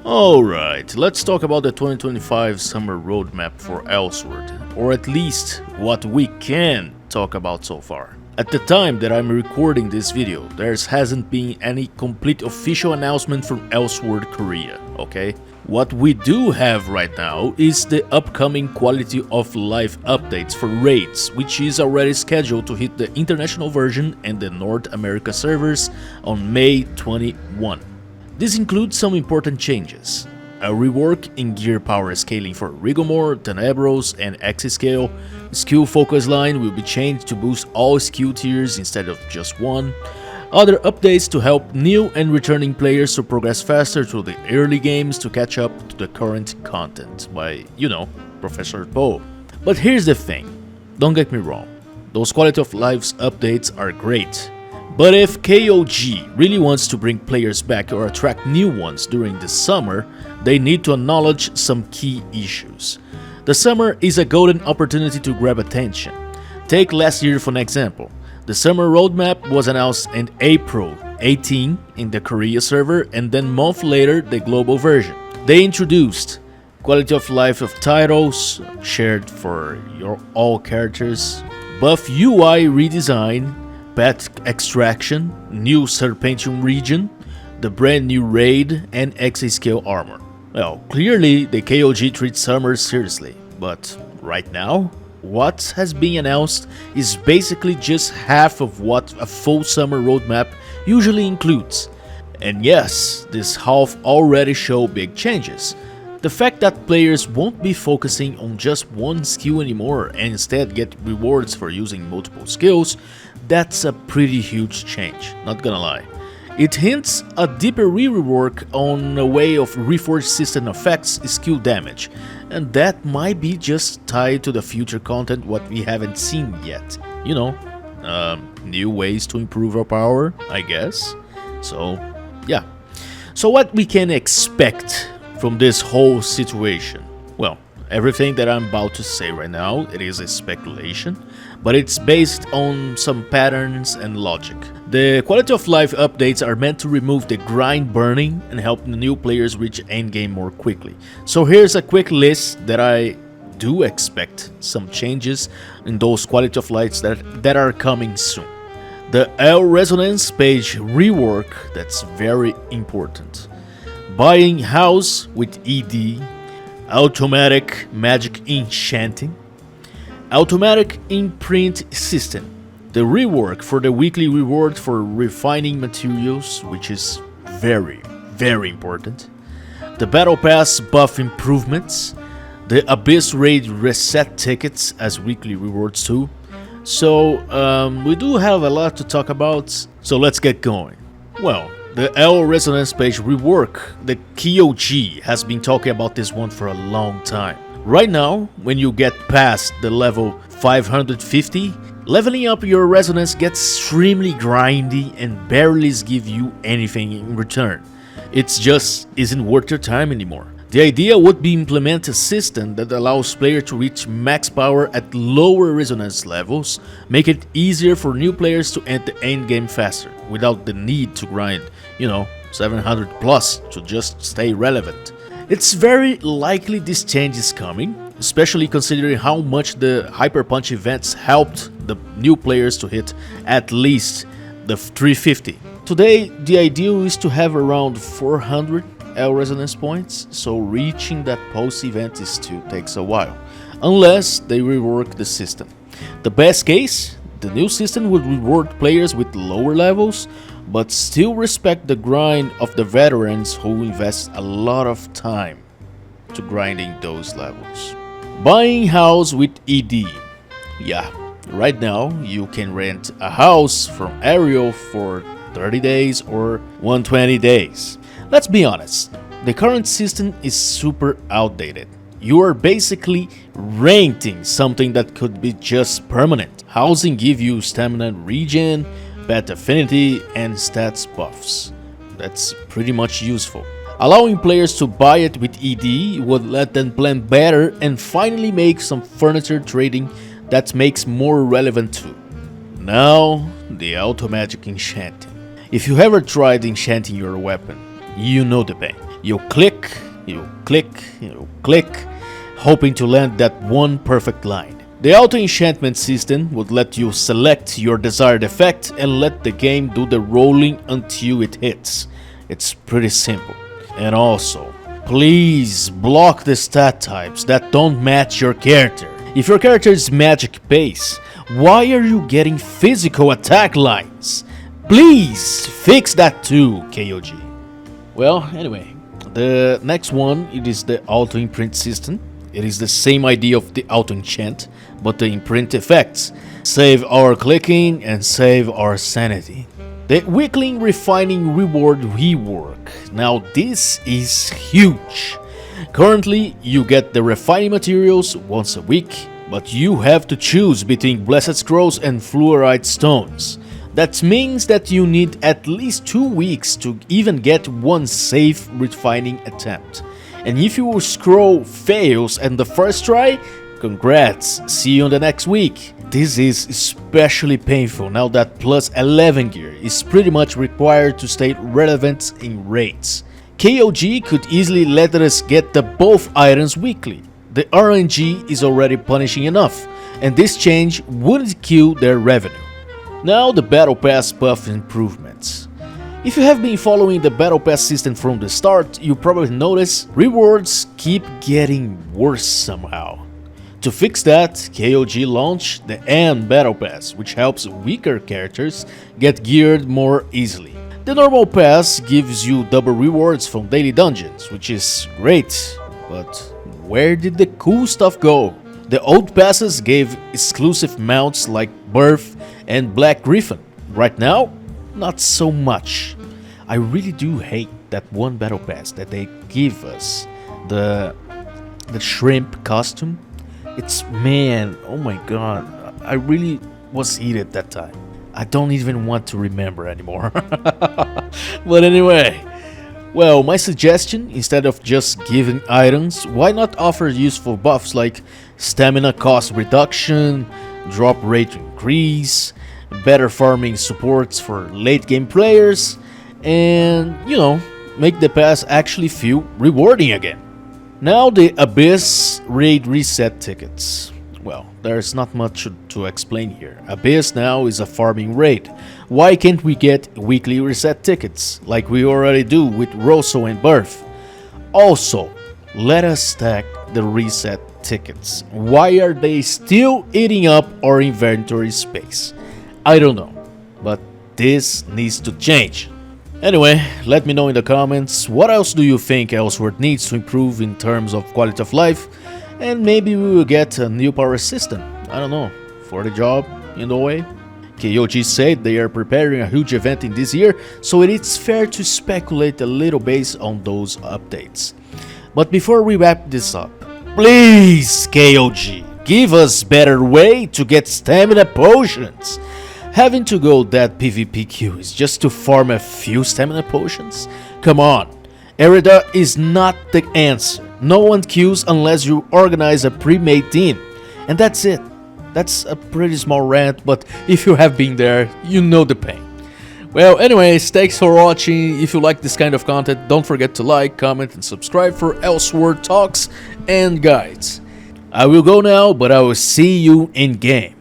Alright, let's talk about the 2025 summer roadmap for Elsword, or at least what we can talk about so far. At the time that I'm recording this video, there hasn't been any complete official announcement from Elsword Korea, okay? What we do have right now is the upcoming quality of life updates for raids, which is already scheduled to hit the international version and the North America servers on May 21. This includes some important changes. A rework in gear power scaling for Rigomore, Tenebrous, and X-Scale. Skill focus line will be changed to boost all skill tiers instead of just one. Other updates to help new and returning players to progress faster through the early games to catch up to the current content by, Professor Poe. But here's the thing, don't get me wrong, those quality of life updates are great. But if KOG really wants to bring players back or attract new ones during the summer, they need to acknowledge some key issues. The summer is a golden opportunity to grab attention. Take last year for an example. The summer roadmap was announced in April 18 in the Korea server and then a month later the global version. They introduced quality of life of titles, shared for all characters, buff UI redesign, pet extraction, new Serpentium region, the brand new raid, and X-Scale armor. Well, clearly the KOG treats summer seriously, but right now, what has been announced is basically just half of what a full summer roadmap usually includes. And yes, this half already show big changes. The fact that players won't be focusing on just one skill anymore and instead get rewards for using multiple skills, that's a pretty huge change, not gonna lie. It hints a deeper rework on a way of reforged system affects skill damage, and that might be just tied to the future content what we haven't seen yet. New ways to improve our power, I guess. So, yeah. So what we can expect from this whole situation? Well, everything that I'm about to say right now, it is a speculation, but it's based on some patterns and logic. The quality of life updates are meant to remove the grind burning and help the new players reach endgame more quickly. So here's a quick list that I do expect some changes in those quality of lives that are coming soon. The L resonance page rework, that's very important. Buying house with ED, automatic magic enchanting, automatic imprint system, the rework for the weekly reward for refining materials, which is very, very important, the battle pass buff improvements, the abyss raid reset tickets as weekly rewards too. So we do have a lot to talk about, so let's get going. Well, the L resonance page rework, the KOG has been talking about this one for a long time. Right now, when you get past the level 550, leveling up your resonance gets extremely grindy and barely give you anything in return. It just isn't worth your time anymore. The idea would be implement a system that allows players to reach max power at lower resonance levels, make it easier for new players to enter endgame faster, without the need to grind, 700 plus to just stay relevant. It's very likely this change is coming, especially considering how much the Hyper Punch events helped the new players to hit at least the 350. Today, the ideal is to have around 400 L resonance points, so reaching that post-event still takes a while, unless they rework the system. The best case, the new system would reward players with lower levels, but still respect the grind of the veterans who invest a lot of time to grinding those levels. Buying house with ED. Yeah, right now you can rent a house from Ariel for 30 days or 120 days. Let's be honest, the current system is super outdated. You are basically renting something that could be just permanent. Housing give you stamina regen, pet affinity, and stats buffs. That's pretty much useful. Allowing players to buy it with ED would let them plan better and finally make some furniture trading that makes more relevant too. Now, the automatic enchanting. If you ever tried enchanting your weapon, you know the pain. You click, you click, you click, hoping to land that one perfect line. The auto-enchantment system would let you select your desired effect and let the game do the rolling until it hits. It's pretty simple. And also, please block the stat types that don't match your character. If your character is magic base, why are you getting physical attack lines? Please fix that too, KOG. Well, anyway, the next one, it is the auto-imprint system. It is the same idea of the auto-enchant, but the imprint effects. Save our clicking and save our sanity. The weekly refining reward rework. Now this is huge. Currently, you get the refining materials once a week, but you have to choose between blessed scrolls and fluorite stones. That means that you need at least 2 weeks to even get one safe refining attempt. And if your scroll fails at the first try, congrats, see you on the next week. This is especially painful now that plus 11 gear is pretty much required to stay relevant in raids. KOG could easily let us get the both items weekly. The RNG is already punishing enough, and this change wouldn't kill their revenue. Now the Battle Pass buff improvements. If you have been following the Battle Pass system from the start, you probably notice rewards keep getting worse somehow. To fix that, KOG launched the End Battle Pass, which helps weaker characters get geared more easily. The normal pass gives you double rewards from daily dungeons, which is great, but where did the cool stuff go? The old passes gave exclusive mounts like Birth and Black Griffin. Right now, not so much. I really do hate that one battle pass that they give us, the shrimp costume. It's, man, oh my god, I really was heated that time. I don't even want to remember anymore. But anyway, well, my suggestion, instead of just giving items, why not offer useful buffs like stamina cost reduction, drop rate increase, better farming supports for late game players, and, you know, make the pass actually feel rewarding again. Now the Abyss raid reset tickets. Well, there's not much to explain here. Abyss now is a farming raid. Why can't we get weekly reset tickets, like we already do with Rosso and Birth? Also, let us stack the reset tickets. Why are they still eating up our inventory space? I don't know, but this needs to change. Anyway, let me know in the comments what else do you think Elsword needs to improve in terms of quality of life, and maybe we will get a new power system, I don't know, for the job in the way. KOG said they are preparing a huge event in this year, so it is fair to speculate a little based on those updates. But before we wrap this up, please KOG, give us better way to get stamina potions. Having to go that PvP queue is just to farm a few stamina potions? Come on, Erida is not the answer. No one queues unless you organize a pre-made team. And that's it. That's a pretty small rant, but if you have been there, you know the pain. Well, anyways, thanks for watching. If you like this kind of content, don't forget to like, comment, and subscribe for Elsword talks and guides. I will go now, but I will see you in game.